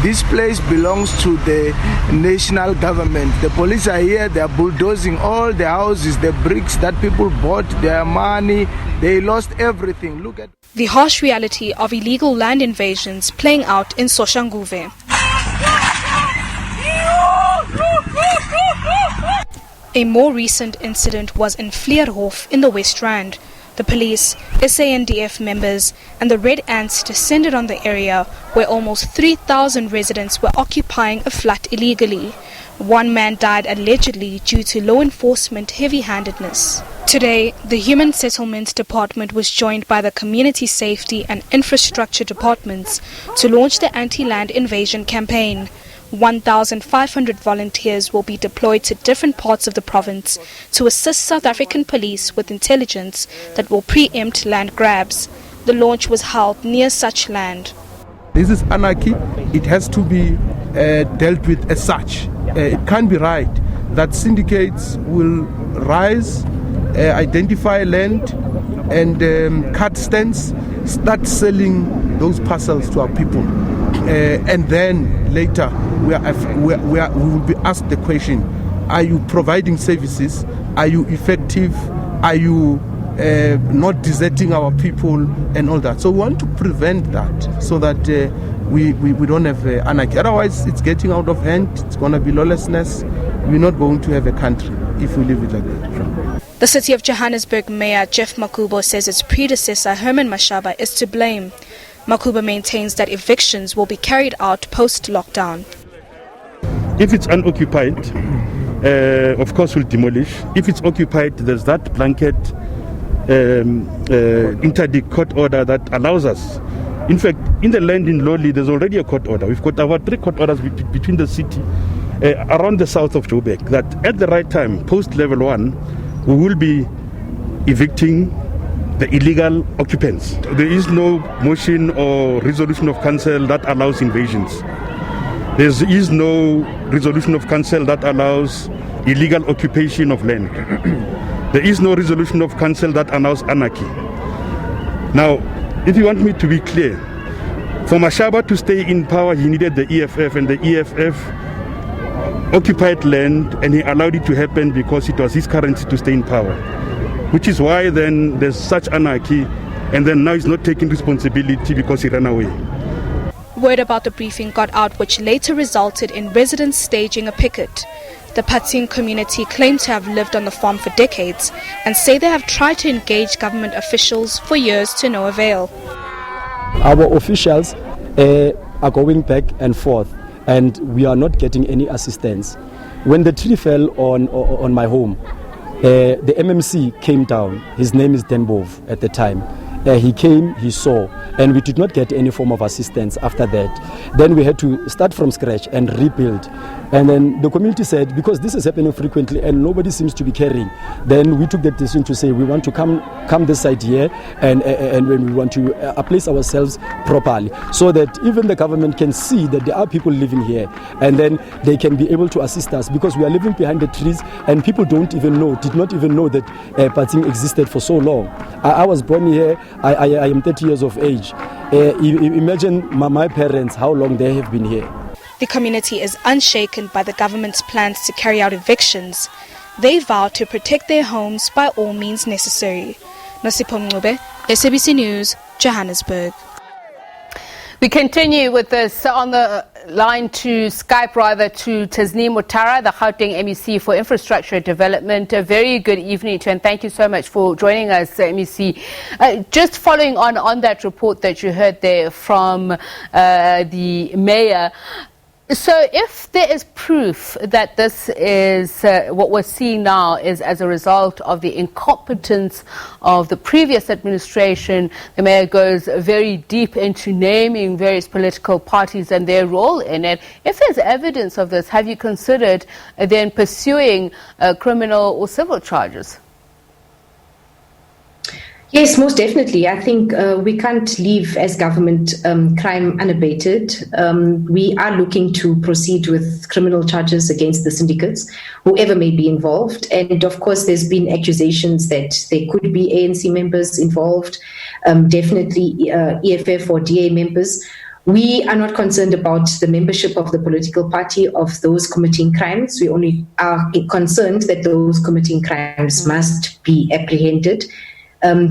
This place belongs to the national government. The police are here, they are bulldozing all the houses, the bricks that people bought, their money, they lost everything. Look at the harsh reality of illegal land invasions playing out in Soshanguve. A more recent incident was in Vleerhof in the West Rand. The police, SANDF members and the Red Ants descended on the area where almost 3,000 residents were occupying a flat illegally. One man died allegedly due to law enforcement heavy-handedness. Today, the Human Settlement Department was joined by the Community Safety and Infrastructure Departments to launch the anti-land invasion campaign. 1,500 volunteers will be deployed to different parts of the province to assist South African police with intelligence that will preempt land grabs. The launch was held near such land. This is anarchy. It has to be dealt with as such. It can't be right that syndicates will rise, identify land and cut stands, start selling those parcels to our people. And then later we will be asked the question, are you providing services? Are you effective? Are you not deserting our people and all that? So we want to prevent that so that we don't have anarchy. Otherwise it's getting out of hand, it's going to be lawlessness. We're not going to have a country if we leave it like that. The City of Johannesburg Mayor Jeff Makubo says its predecessor Herman Mashaba is to blame. Makuba maintains that evictions will be carried out post-lockdown. If it's unoccupied, of course we'll demolish. If it's occupied, there's that blanket interdict court order that allows us. In fact, in the land in Loli, there's already a court order. We've got about 3 court orders between the city, around the south of Joburg, that at the right time, post-level 1, we will be evicting the illegal occupants. There is no motion or resolution of council that allows invasions. There is no resolution of council that allows illegal occupation of land. There is no resolution of council that allows anarchy. Now, if you want me to be clear, for Mashaba to stay in power, he needed the EFF, and the EFF occupied land, and he allowed it to happen because it was his currency to stay in power. Which is why then there's such anarchy, and then now he's not taking responsibility because he ran away. Word about the briefing got out, which later resulted in residents staging a picket. The Patsing community claim to have lived on the farm for decades and say they have tried to engage government officials for years to no avail. Our officials are going back and forth and we are not getting any assistance. When the tree fell on my home, the MMC came down. His name is Denbov at the time. He came, he saw, and we did not get any form of assistance after that. Then we had to start from scratch and rebuild. And then the community said, because this is happening frequently and nobody seems to be caring, then we took the decision to say we want to come this side here and when we want to place ourselves properly so that even the government can see that there are people living here and then they can be able to assist us, because we are living behind the trees and people did not even know that Patsing existed for so long. I was born here, I am 30 years of age. Imagine my parents, how long they have been here. The community is unshaken by the government's plans to carry out evictions. They vow to protect their homes by all means necessary. Nosipho Mncube, SABC News, Johannesburg. We continue with this on the line to Skype to Tasneem Motara, the Gauteng MEC for Infrastructure Development. A very good evening to you and thank you so much for joining us, MEC. Just following on that report that you heard there from the mayor. So if there is proof that this is what we're seeing now is as a result of the incompetence of the previous administration, the mayor goes very deep into naming various political parties and their role in it. If there's evidence of this, have you considered then pursuing criminal or civil charges? Yes, most definitely. I think we can't leave as government crime unabated. We are looking to proceed with criminal charges against the syndicates, whoever may be involved. And of course, there's been accusations that there could be ANC members involved, definitely EFF or DA members. We are not concerned about the membership of the political party of those committing crimes. We only are concerned that those committing crimes must be apprehended,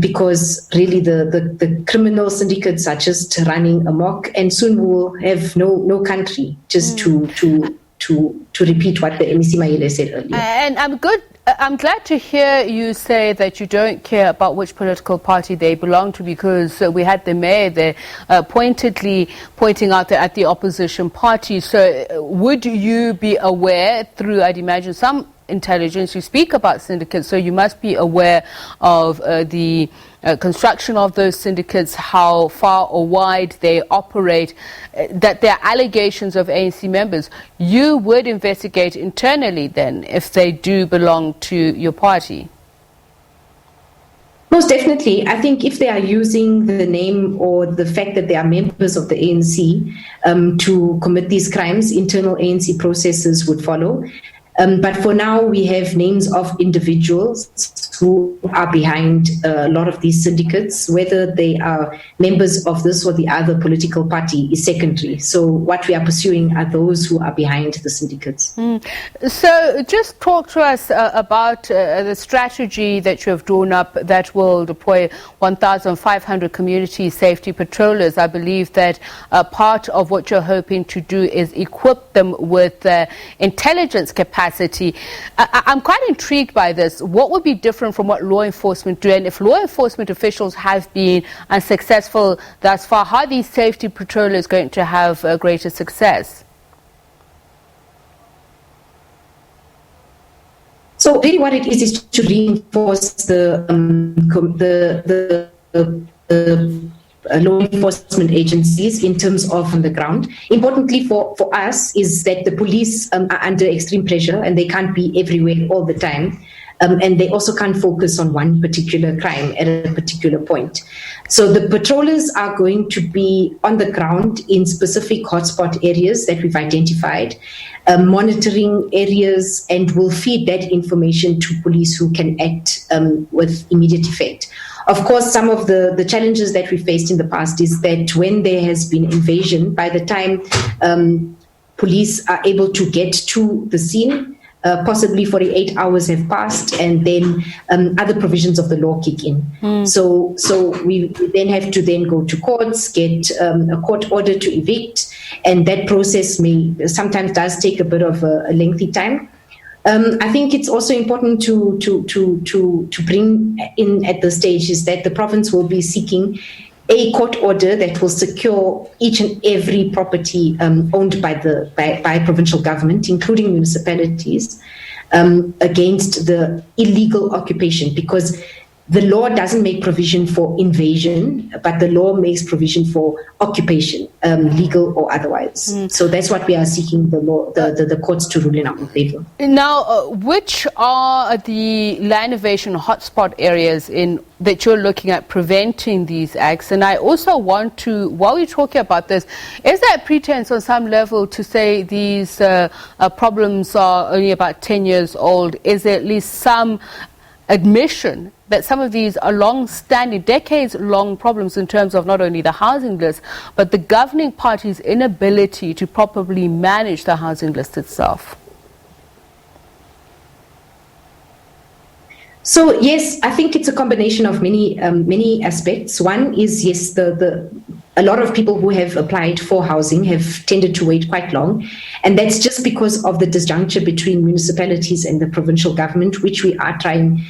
because really the criminal syndicates are just running amok, and soon we will have no country, just to repeat what the MEC Maile said earlier. And I'm glad to hear you say that you don't care about which political party they belong to, because we had the mayor there pointedly pointing out that at the opposition party. So would you be aware through, I'd imagine, some intelligence, you speak about syndicates, so you must be aware of the construction of those syndicates, how far or wide they operate, that there are allegations of ANC members. You would investigate internally then if they do belong to your party? Most definitely. I think if they are using the name or the fact that they are members of the ANC to commit these crimes, internal ANC processes would follow. But for now, we have names of individuals who are behind a lot of these syndicates. Whether they are members of this or the other political party is secondary. So what we are pursuing are those who are behind the syndicates. So just talk to us about the strategy that you have drawn up that will deploy 1,500 community safety patrollers. I believe that part of what you're hoping to do is equip them with intelligence capacity. I'm quite intrigued by this. What would be different from what law enforcement do? And if law enforcement officials have been unsuccessful thus far, how are these safety patrollers going to have greater success? So really what it is to reinforce the law enforcement agencies in terms of on the ground. Importantly for us is that the police are under extreme pressure and they can't be everywhere all the time. And they also can't focus on one particular crime at a particular point. So the patrollers are going to be on the ground in specific hotspot areas that we've identified, monitoring areas, and will feed that information to police who can act with immediate effect. Of course, some of the challenges that we faced in the past is that when there has been invasion, by the time police are able to get to the scene, possibly 48 hours have passed, and then other provisions of the law kick in. So we then have to then go to courts, get a court order to evict, and that process sometimes does take a bit of a lengthy time. I think it's also important to bring in at this stage is that the province will be seeking a court order that will secure each and every property owned by provincial government, including municipalities, against the illegal occupation, because the law doesn't make provision for invasion, but the law makes provision for occupation, legal or otherwise. So that's what we are seeking the courts to rule in our favor. Now, which are the land invasion hotspot areas that you're looking at preventing these acts? And I also want to, while we're talking about this, is there a pretense on some level to say these problems are only about 10 years old? Is there at least some admission that some of these are long-standing, decades-long problems in terms of not only the housing list, but the governing party's inability to properly manage the housing list itself? So yes, I think it's a combination of many aspects. One is, yes, a lot of people who have applied for housing have tended to wait quite long. And that's just because of the disjuncture between municipalities and the provincial government, which we are trying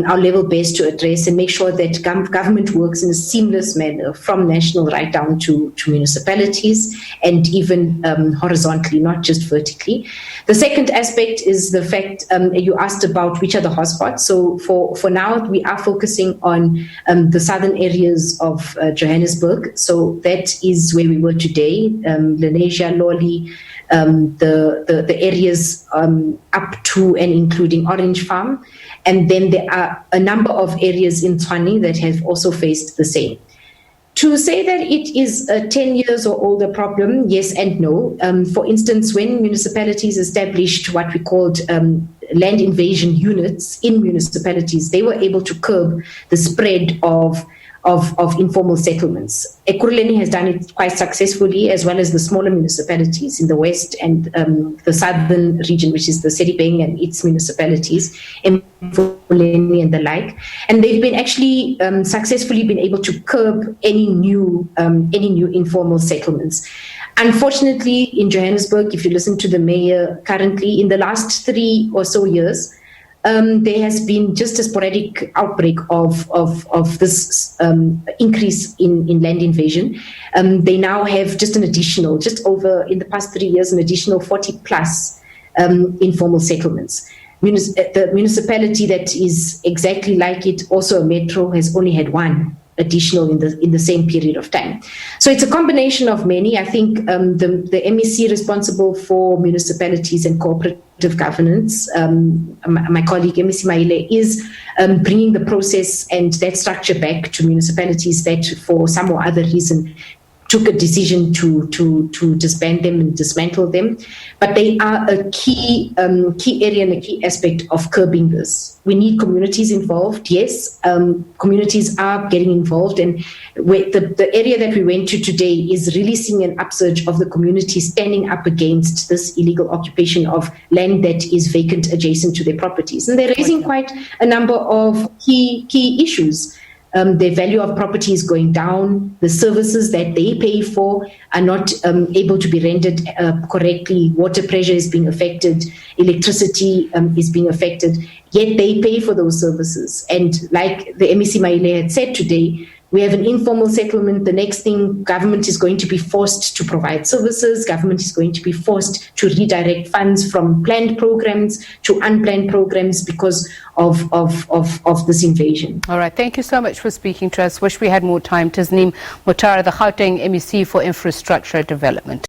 our level best to address and make sure that government works in a seamless manner from national right down to municipalities, and even horizontally, not just vertically. The second aspect is the fact you asked about which are the hotspots. So for now, we are focusing on the southern areas of Johannesburg. So that is where we were today, Lenasia, Loli, the areas up to and including Orange Farm. And then there are a number of areas in Tshwane that have also faced the same. To say that it is a 10 years or older problem, yes and no. For instance, when municipalities established what we called land invasion units in municipalities, they were able to curb the spread of of informal settlements. Ekurhuleni has done it quite successfully, as well as the smaller municipalities in the west and the southern region, which is the Sedibeng and its municipalities, Ekurhuleni and the like. And they've been actually successfully been able to curb any new informal settlements. Unfortunately, in Johannesburg, if you listen to the mayor currently, in the last 3 or so years, there has been just a sporadic outbreak of this increase in land invasion. They now have just over, in the past 3 years, an additional 40 plus informal settlements. The municipality that is exactly like it, also a metro, has only had 1 additional in the same period of time. So it's a combination of many. I think the MEC responsible for municipalities and cooperative governance, my colleague MEC Maile, is bringing the process and that structure back to municipalities that for some or other reason took a decision to disband them and dismantle them. But they are a key area and a key aspect of curbing this. We need communities involved. Yes, communities are getting involved. And the area that we went to today is really seeing an upsurge of the community standing up against this illegal occupation of land that is vacant adjacent to their properties. And they're raising quite a number of key issues. Their value of property is going down. The services that they pay for are not able to be rendered correctly. Water pressure is being affected. Electricity is being affected. Yet they pay for those services. And like the MEC Maile had said today, we have an informal settlement. The next thing, government is going to be forced to provide services. Government is going to be forced to redirect funds from planned programs to unplanned programs because of this invasion. All right. Thank you so much for speaking to us. Wish we had more time. Tasneem Motara, the Gauteng MEC for Infrastructure Development.